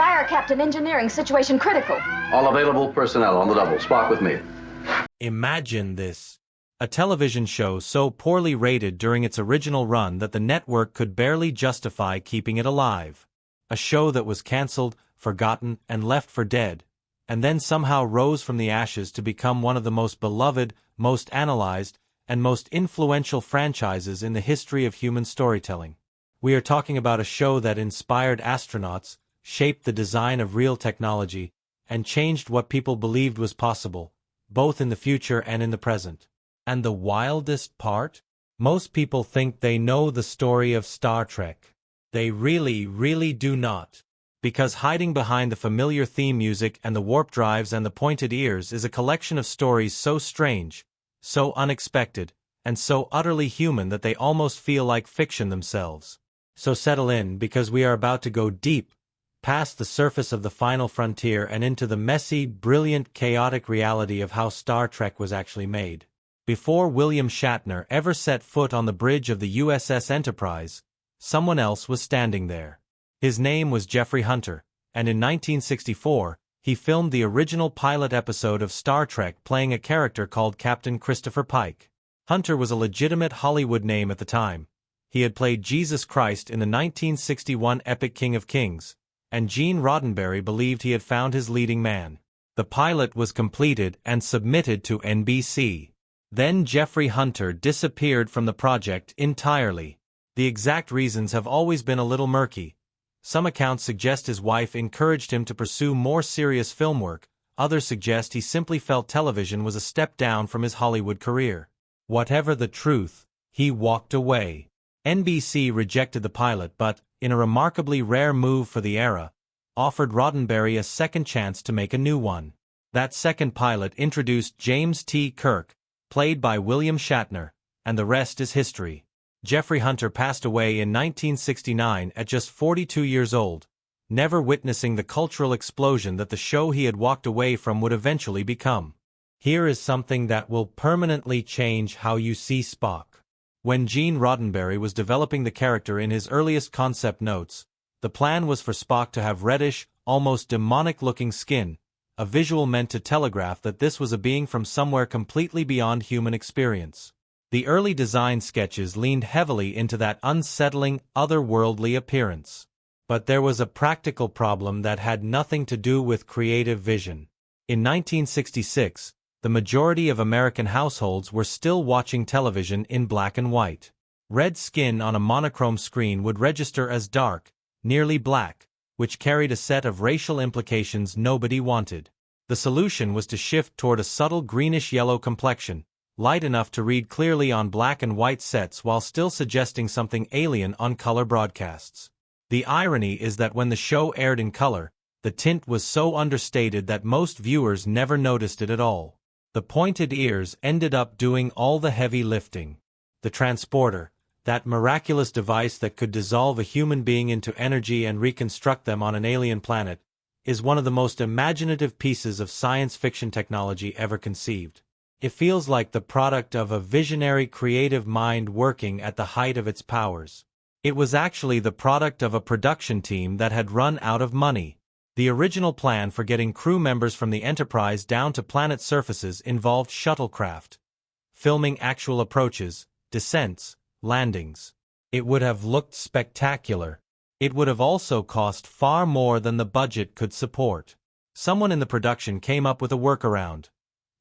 Fire Captain Engineering, situation critical. All available personnel on the double. Spock with me. Imagine this. A television show so poorly rated during its original run that the network could barely justify keeping it alive. A show that was cancelled, forgotten, and left for dead, and then somehow rose from the ashes to become one of the most beloved, most analyzed, and most influential franchises in the history of human storytelling. We are talking about a show that inspired astronauts, shaped the design of real technology, and changed what people believed was possible, both in the future and in the present. And the wildest part? Most people think they know the story of Star Trek. They really, really do not. Because hiding behind the familiar theme music and the warp drives and the pointed ears is a collection of stories so strange, so unexpected, and so utterly human that they almost feel like fiction themselves. So settle in, because we are about to go deep, past the surface of the final frontier and into the messy, brilliant, chaotic reality of how Star Trek was actually made. Before William Shatner ever set foot on the bridge of the USS Enterprise, someone else was standing there. His name was Jeffrey Hunter, and in 1964, he filmed the original pilot episode of Star Trek playing a character called Captain Christopher Pike. Hunter was a legitimate Hollywood name at the time. He had played Jesus Christ in the 1961 epic King of Kings, and Gene Roddenberry believed he had found his leading man. The pilot was completed and submitted to NBC. Then Jeffrey Hunter disappeared from the project entirely. The exact reasons have always been a little murky. Some accounts suggest his wife encouraged him to pursue more serious film work, others suggest he simply felt television was a step down from his Hollywood career. Whatever the truth, he walked away. NBC rejected the pilot but, in a remarkably rare move for the era, offered Roddenberry a second chance to make a new one. That second pilot introduced James T. Kirk, played by William Shatner, and the rest is history. Jeffrey Hunter passed away in 1969 at just 42 years old, never witnessing the cultural explosion that the show he had walked away from would eventually become. Here is something that will permanently change how you see Spock. When Gene Roddenberry was developing the character in his earliest concept notes, the plan was for Spock to have reddish, almost demonic-looking skin, a visual meant to telegraph that this was a being from somewhere completely beyond human experience. The early design sketches leaned heavily into that unsettling, otherworldly appearance. But there was a practical problem that had nothing to do with creative vision. In 1966, the majority of American households were still watching television in black and white. Red skin on a monochrome screen would register as dark, nearly black, which carried a set of racial implications nobody wanted. The solution was to shift toward a subtle greenish-yellow complexion, light enough to read clearly on black and white sets while still suggesting something alien on color broadcasts. The irony is that when the show aired in color, the tint was so understated that most viewers never noticed it at all. The pointed ears ended up doing all the heavy lifting. The transporter, that miraculous device that could dissolve a human being into energy and reconstruct them on an alien planet, is one of the most imaginative pieces of science fiction technology ever conceived. It feels like the product of a visionary creative mind working at the height of its powers. It was actually the product of a production team that had run out of money. The original plan for getting crew members from the Enterprise down to planet surfaces involved shuttlecraft, filming actual approaches, descents, landings. It would have looked spectacular. It would have also cost far more than the budget could support. Someone in the production came up with a workaround.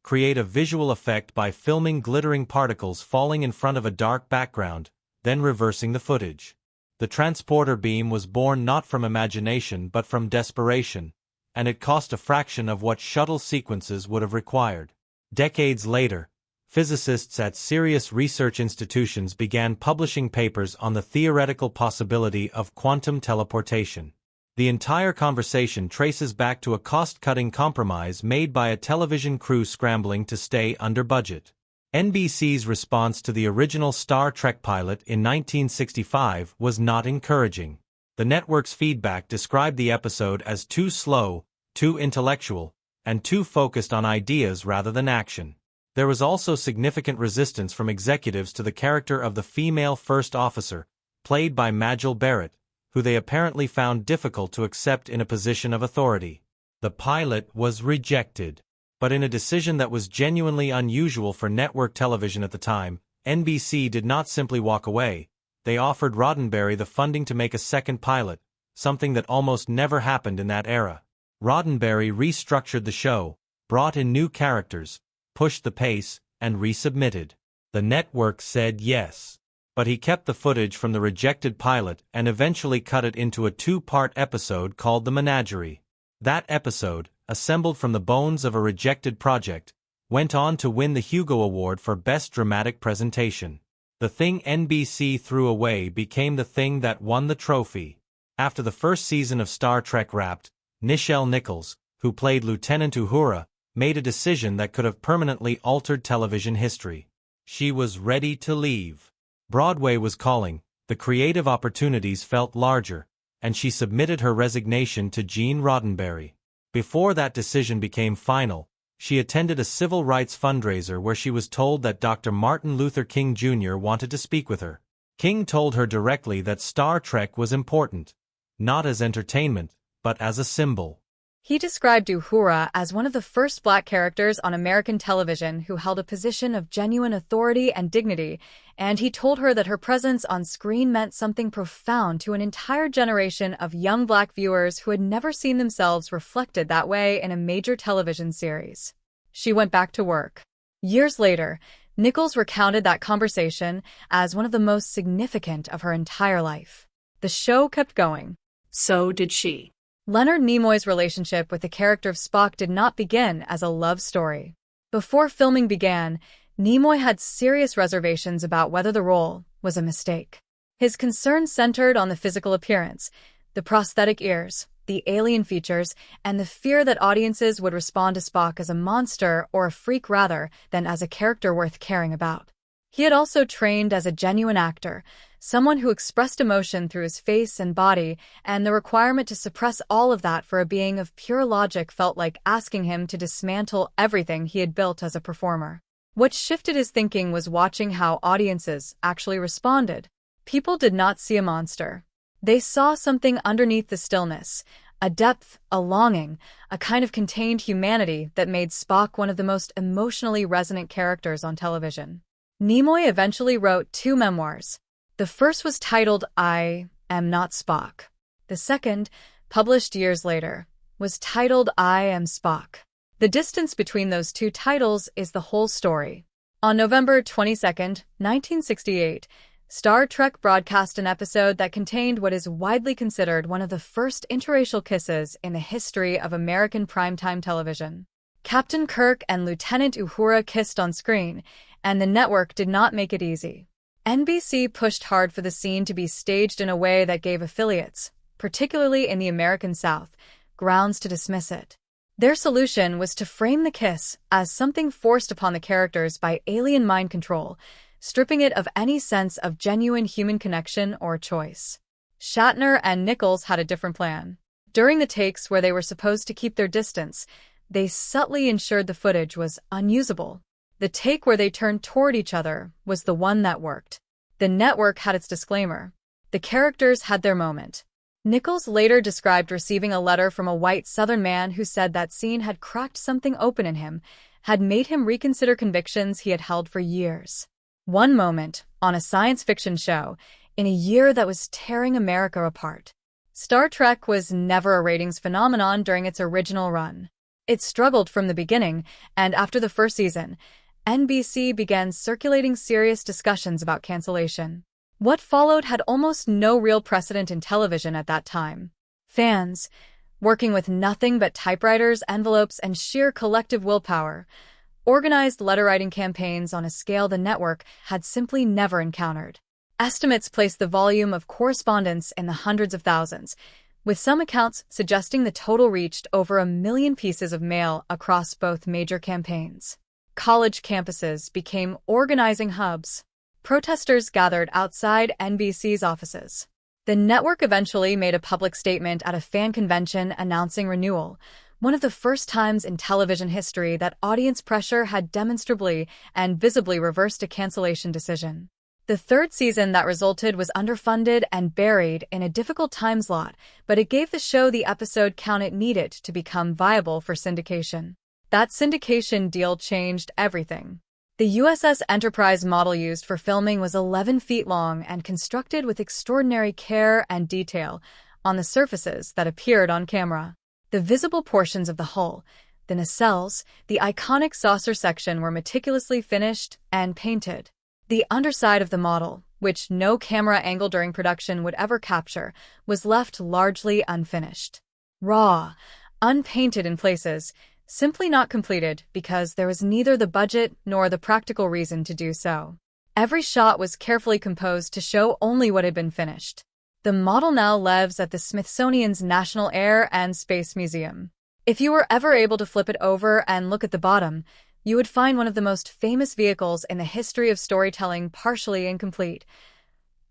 Create a visual effect by filming glittering particles falling in front of a dark background, then reversing the footage. The transporter beam was born not from imagination but from desperation, and it cost a fraction of what shuttle sequences would have required. Decades later, physicists at serious research institutions began publishing papers on the theoretical possibility of quantum teleportation. The entire conversation traces back to a cost-cutting compromise made by a television crew scrambling to stay under budget. NBC's response to the original Star Trek pilot in 1965 was not encouraging. The network's feedback described the episode as too slow, too intellectual, and too focused on ideas rather than action. There was also significant resistance from executives to the character of the female first officer, played by Majel Barrett, who they apparently found difficult to accept in a position of authority. The pilot was rejected. But in a decision that was genuinely unusual for network television at the time, NBC did not simply walk away. They offered Roddenberry the funding to make a second pilot, something that almost never happened in that era. Roddenberry restructured the show, brought in new characters, pushed the pace, and resubmitted. The network said yes. But he kept the footage from the rejected pilot and eventually cut it into a two-part episode called The Menagerie. That episode, assembled from the bones of a rejected project, went on to win the Hugo Award for Best Dramatic Presentation. The thing NBC threw away became the thing that won the trophy. After the first season of Star Trek wrapped, Nichelle Nichols, who played Lieutenant Uhura, made a decision that could have permanently altered television history. She was ready to leave. Broadway was calling, the creative opportunities felt larger, and she submitted her resignation to Gene Roddenberry. Before that decision became final, she attended a civil rights fundraiser where she was told that Dr. Martin Luther King Jr. wanted to speak with her. King told her directly that Star Trek was important, not as entertainment, but as a symbol. He described Uhura as one of the first Black characters on American television who held a position of genuine authority and dignity, and he told her that her presence on screen meant something profound to an entire generation of young Black viewers who had never seen themselves reflected that way in a major television series. She went back to work. Years later, Nichols recounted that conversation as one of the most significant of her entire life. The show kept going. So did she. Leonard Nimoy's relationship with the character of Spock did not begin as a love story. Before filming began, Nimoy had serious reservations about whether the role was a mistake. His concerns centered on the physical appearance, the prosthetic ears, the alien features, and the fear that audiences would respond to Spock as a monster or a freak rather than as a character worth caring about. He had also trained as a genuine actor, someone who expressed emotion through his face and body, and the requirement to suppress all of that for a being of pure logic felt like asking him to dismantle everything he had built as a performer. What shifted his thinking was watching how audiences actually responded. People did not see a monster. They saw something underneath the stillness, a depth, a longing, a kind of contained humanity that made Spock one of the most emotionally resonant characters on television. Nimoy eventually wrote 2 memoirs. The first was titled I Am Not Spock. The second, published years later, was titled I Am Spock. The distance between those 2 titles is the whole story. On November 22, 1968, Star Trek broadcast an episode that contained what is widely considered one of the first interracial kisses in the history of American primetime television. Captain Kirk and Lieutenant Uhura kissed on screen, and the network did not make it easy. NBC pushed hard for the scene to be staged in a way that gave affiliates, particularly in the American South, grounds to dismiss it. Their solution was to frame the kiss as something forced upon the characters by alien mind control, stripping it of any sense of genuine human connection or choice. Shatner and Nichols had a different plan. During the takes where they were supposed to keep their distance, they subtly ensured the footage was unusable. The take where they turned toward each other was the one that worked. The network had its disclaimer. The characters had their moment. Nichols later described receiving a letter from a white Southern man who said that scene had cracked something open in him, had made him reconsider convictions he had held for years. One moment, on a science fiction show, in a year that was tearing America apart. Star Trek was never a ratings phenomenon during its original run. It struggled from the beginning, and after the first season, NBC began circulating serious discussions about cancellation. What followed had almost no real precedent in television at that time. Fans, working with nothing but typewriters, envelopes, and sheer collective willpower, organized letter-writing campaigns on a scale the network had simply never encountered. Estimates placed the volume of correspondence in the hundreds of thousands, with some accounts suggesting the total reached over 1 million pieces of mail across both major campaigns. College campuses became organizing hubs. Protesters gathered outside NBC's offices. The network eventually made a public statement at a fan convention announcing renewal, one of the first times in television history that audience pressure had demonstrably and visibly reversed a cancellation decision. The third season that resulted was underfunded and buried in a difficult time slot, but it gave the show the episode count it needed to become viable for syndication. That syndication deal changed everything. The USS Enterprise model used for filming was 11 feet long and constructed with extraordinary care and detail on the surfaces that appeared on camera. The visible portions of the hull, the nacelles, the iconic saucer section were meticulously finished and painted. The underside of the model, which no camera angle during production would ever capture, was left largely unfinished. Raw, unpainted in places, simply not completed because there was neither the budget nor the practical reason to do so. Every shot was carefully composed to show only what had been finished. The model now lives at the Smithsonian's National Air and Space Museum. If you were ever able to flip it over and look at the bottom, you would find one of the most famous vehicles in the history of storytelling partially incomplete.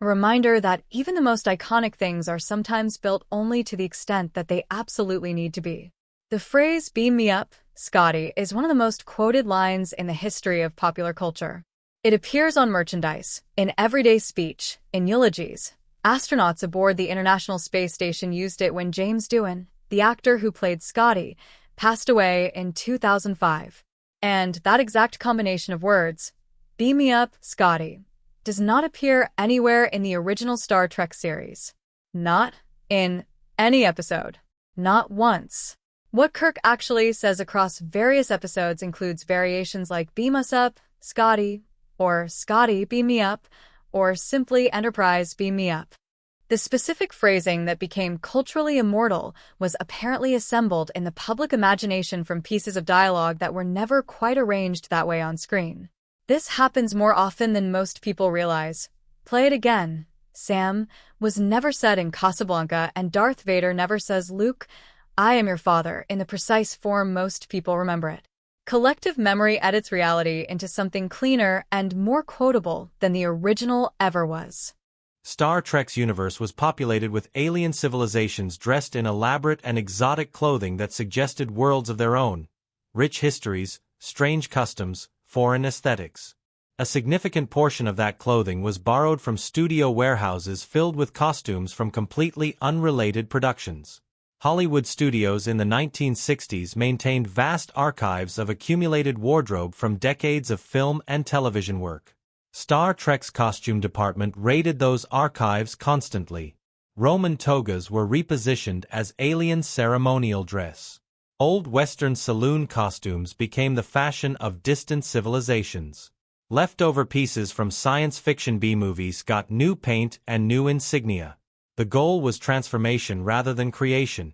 A reminder that even the most iconic things are sometimes built only to the extent that they absolutely need to be. The phrase, "Beam me up, Scotty," is one of the most quoted lines in the history of popular culture. It appears on merchandise, in everyday speech, in eulogies. Astronauts aboard the International Space Station used it when James Doohan, the actor who played Scotty, passed away in 2005. And that exact combination of words, "Beam me up, Scotty," does not appear anywhere in the original Star Trek series. Not in any episode. Not once. What Kirk actually says across various episodes includes variations like "Beam us up, Scotty," or "Scotty, beam me up," or simply "Enterprise, beam me up." The specific phrasing that became culturally immortal was apparently assembled in the public imagination from pieces of dialogue that were never quite arranged that way on screen. This happens more often than most people realize. "Play it again, Sam" was never said in Casablanca, and Darth Vader never says, "Luke, I am your father," in the precise form most people remember it. Collective memory edits reality into something cleaner and more quotable than the original ever was. Star Trek's universe was populated with alien civilizations dressed in elaborate and exotic clothing that suggested worlds of their own, rich histories, strange customs, foreign aesthetics. A significant portion of that clothing was borrowed from studio warehouses filled with costumes from completely unrelated productions. Hollywood studios in the 1960s maintained vast archives of accumulated wardrobe from decades of film and television work. Star Trek's costume department raided those archives constantly. Roman togas were repositioned as alien ceremonial dress. Old Western saloon costumes became the fashion of distant civilizations. Leftover pieces from science fiction B-movies got new paint and new insignia. The goal was transformation rather than creation,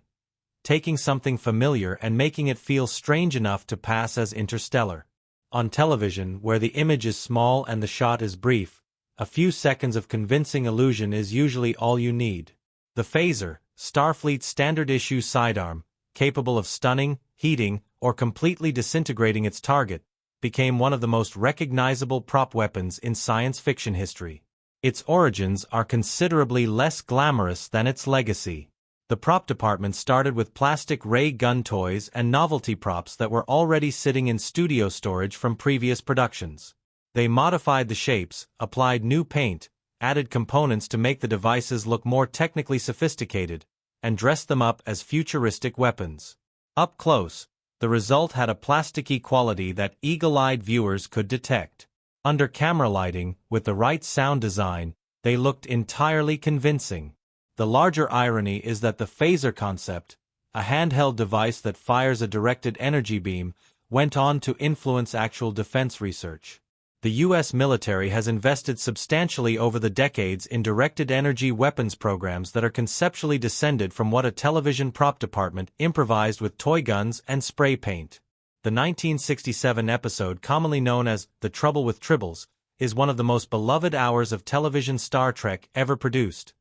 taking something familiar and making it feel strange enough to pass as interstellar. On television, where the image is small and the shot is brief, a few seconds of convincing illusion is usually all you need. The phaser, Starfleet's standard-issue sidearm, capable of stunning, heating, or completely disintegrating its target, became one of the most recognizable prop weapons in science fiction history. Its origins are considerably less glamorous than its legacy. The prop department started with plastic ray gun toys and novelty props that were already sitting in studio storage from previous productions. They modified the shapes, applied new paint, added components to make the devices look more technically sophisticated, and dressed them up as futuristic weapons. Up close, the result had a plasticky quality that eagle-eyed viewers could detect. Under camera lighting, with the right sound design, they looked entirely convincing. The larger irony is that the phaser concept, a handheld device that fires a directed energy beam, went on to influence actual defense research. The U.S. military has invested substantially over the decades in directed energy weapons programs that are conceptually descended from what a television prop department improvised with toy guns and spray paint. The 1967 episode, commonly known as The Trouble with Tribbles, is one of the most beloved hours of television Star Trek ever produced.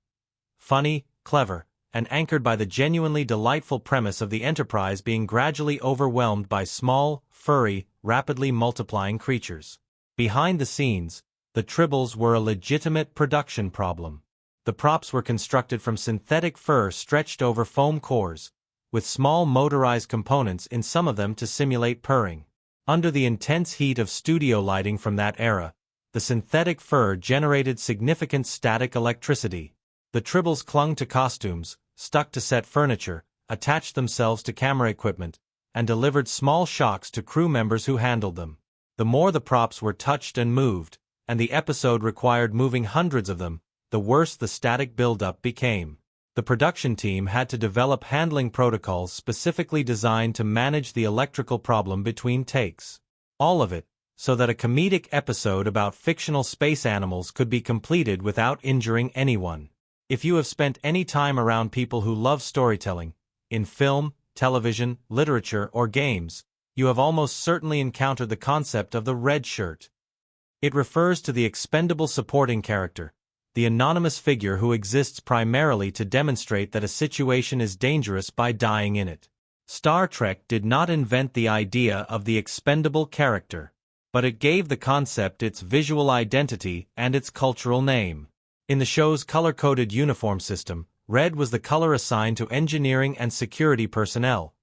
Funny, clever, and anchored by the genuinely delightful premise of the Enterprise being gradually overwhelmed by small, furry, rapidly multiplying creatures. Behind the scenes, the Tribbles were a legitimate production problem. The props were constructed from synthetic fur stretched over foam cores, with small motorized components in some of them to simulate purring. Under the intense heat of studio lighting from that era, The synthetic fur generated significant static electricity. The tribbles clung to costumes, stuck to set furniture, attached themselves to camera equipment, and delivered small shocks to crew members who handled them. The more the props were touched and moved, and the episode required moving hundreds of them, the worse the static buildup became. The production team had to develop handling protocols specifically designed to manage the electrical problem between takes. All of it, so that a comedic episode about fictional space animals could be completed without injuring anyone. If you have spent any time around people who love storytelling, in film, television, literature, or games, you have almost certainly encountered the concept of the red shirt. It refers to the expendable supporting character, the anonymous figure who exists primarily to demonstrate that a situation is dangerous by dying in it. Star Trek did not invent the idea of the expendable character, but it gave the concept its visual identity and its cultural name. In the show's color-coded uniform system, red was the color assigned to engineering and security personnel,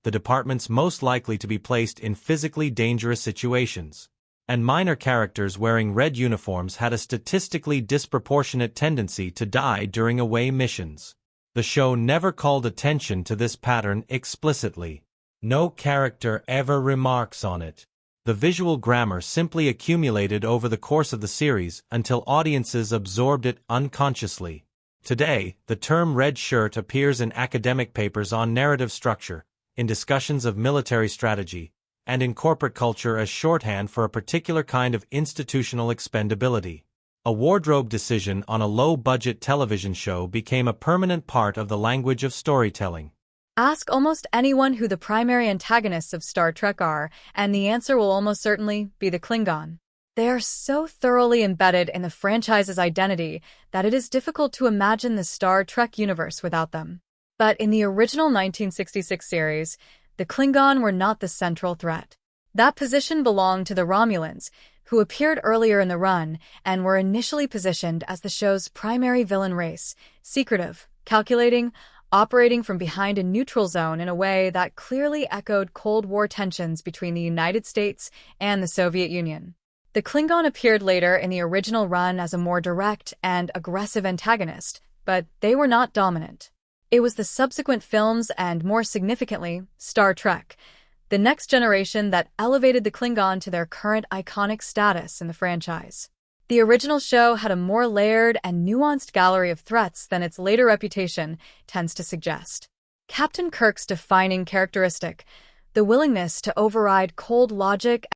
the departments most likely to be placed in physically dangerous situations. And minor characters wearing red uniforms had a statistically disproportionate tendency to die during away missions. The show never called attention to this pattern explicitly. No character ever remarks on it. The visual grammar simply accumulated over the course of the series until audiences absorbed it unconsciously. Today, the term red shirt appears in academic papers on narrative structure, in discussions of military strategy, and in corporate culture as shorthand for a particular kind of institutional expendability. A wardrobe decision on a low-budget television show became a permanent part of the language of storytelling. Ask almost anyone who the primary antagonists of Star Trek are, and the answer will almost certainly be the Klingon. They are so thoroughly embedded in the franchise's identity that it is difficult to imagine the Star Trek universe without them. But in the original 1966 series, the Klingon were not the central threat. That position belonged to the Romulans, who appeared earlier in the run and were initially positioned as the show's primary villain race, secretive, calculating, operating from behind a neutral zone in a way that clearly echoed Cold War tensions between the United States and the Soviet Union. The Klingon appeared later in the original run as a more direct and aggressive antagonist, but they were not dominant. It was the subsequent films and, more significantly, Star Trek, the next generation that elevated the Klingon to their current iconic status in the franchise. The original show had a more layered and nuanced gallery of threats than its later reputation tends to suggest. Captain Kirk's defining characteristic, the willingness to override cold logic